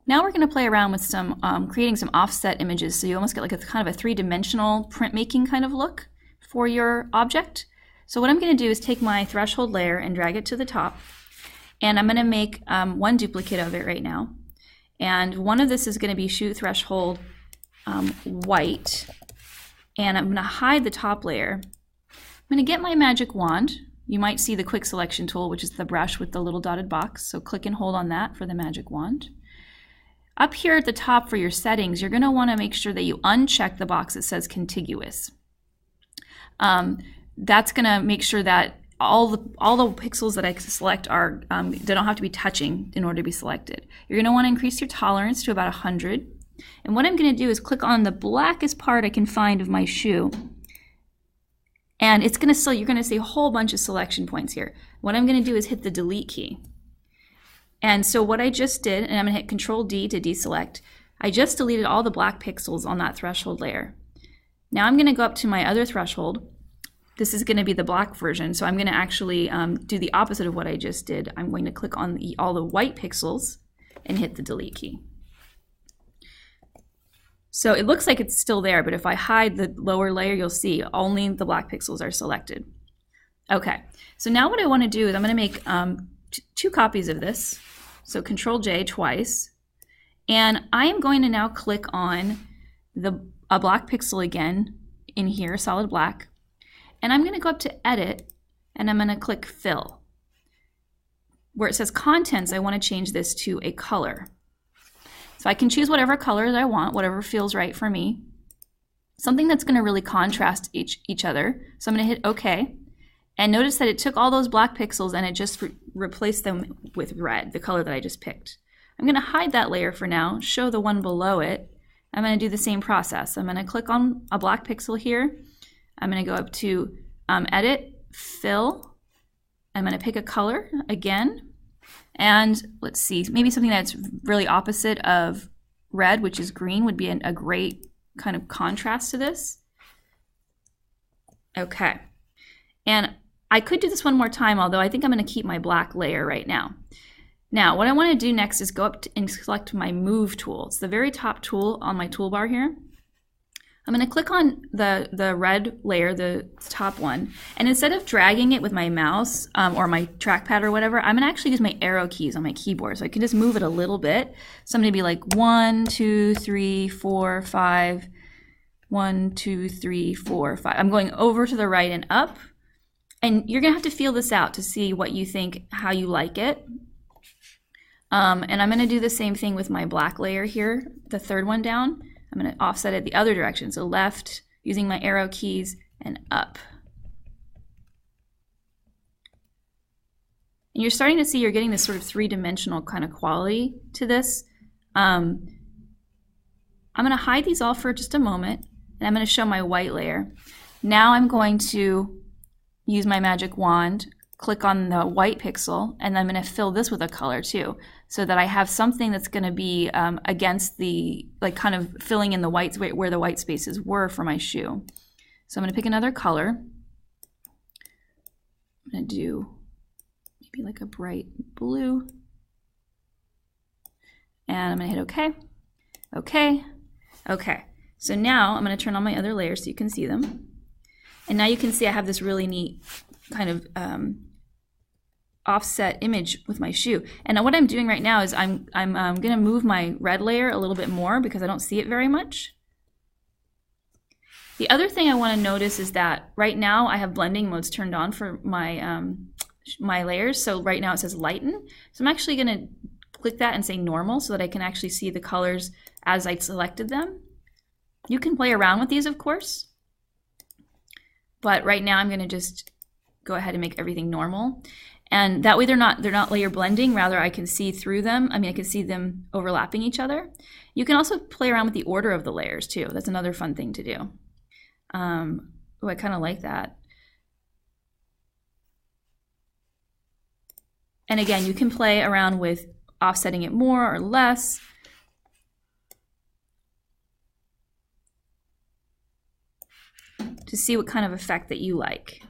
Now we're going to play around with some creating some offset images, so you almost get like a kind of a three-dimensional printmaking kind of look for your object. So what I'm going to do is take my threshold layer and drag it to the top, and I'm going to make one duplicate of it right now. And one of this is going to be Shoe Threshold white, and I'm going to hide the top layer. I'm going to get my magic wand. You might see the quick selection tool, which is the brush with the little dotted box, so click and hold on that for the magic wand. Up here at the top for your settings, you're going to want to make sure that you uncheck the box that says contiguous. That's going to make sure that all the pixels that I select are they don't have to be touching in order to be selected. You're going to want to increase your tolerance to about 100. And what I'm going to do is click on the blackest part I can find of my shoe. And it's going to you're going to see a whole bunch of selection points here. What I'm going to do is hit the delete key. And so what I just did, and I'm going to hit Control D to deselect, I just deleted all the black pixels on that threshold layer. Now I'm going to go up to my other threshold. This is going to be the black version, so I'm going to actually do the opposite of what I just did. I'm going to click on all the white pixels and hit the delete key. So it looks like it's still there, but if I hide the lower layer, you'll see only the black pixels are selected. Okay, so now what I want to do is I'm going to make two copies of this. So Control J twice, and I am going to now click on a black pixel again in here, solid black, and I'm going to go up to Edit, and I'm going to click Fill. Where it says Contents, I want to change this to a color. So I can choose whatever color that I want, whatever feels right for me. Something that's going to really contrast each other. So I'm going to hit OK. And notice that it took all those black pixels and it just replaced them with red, the color that I just picked. I'm going to hide that layer for now, show the one below it. I'm going to do the same process. I'm going to click on a black pixel here. I'm going to go up to Edit, Fill. I'm going to pick a color again. And let's see, maybe something that's really opposite of red, which is green, would be a great kind of contrast to this. Okay. And I could do this one more time, although I think I'm going to keep my black layer right now. Now, what I want to do next is go up and select my Move tool. It's the very top tool on my toolbar here. I'm going to click on the red layer, the top one, and instead of dragging it with my mouse or my trackpad or whatever, I'm going to actually use my arrow keys on my keyboard. So I can just move it a little bit. So I'm going to be like 1, 2, 3, 4, 5, 1, 2, 3, 4, 5. I'm going over to the right and up. And you're going to have to feel this out to see what you think, how you like it. And I'm going to do the same thing with my black layer here, the third one down. I'm going to offset it the other direction, so left, using my arrow keys, and up. And you're starting to see you're getting this sort of three-dimensional kind of quality to this. I'm going to hide these all for just a moment, and I'm going to show my white layer. Now I'm going to use my magic wand, click on the white pixel, and I'm going to fill this with a color too, so that I have something that's going to be against the, like kind of filling in the white, where the white spaces were for my shoe. So I'm going to pick another color. I'm going to do maybe like a bright blue. And I'm going to hit OK. OK. OK. So now I'm going to turn on my other layers so you can see them. And now you can see I have this really neat kind of offset image with my shoe. And what I'm doing right now is I'm going to move my red layer a little bit more because I don't see it very much. The other thing I want to notice is that right now I have blending modes turned on for my my layers. So right now it says lighten. So I'm actually going to click that and say normal so that I can actually see the colors as I selected them. You can play around with these, of course. But right now I'm going to just go ahead and make everything normal. And that way they're not layer blending, rather I can see through them. I mean, I can see them overlapping each other. You can also play around with the order of the layers too. That's another fun thing to do. Oh, I kind of like that. And again, you can play around with offsetting it more or less. To see what kind of effect that you like.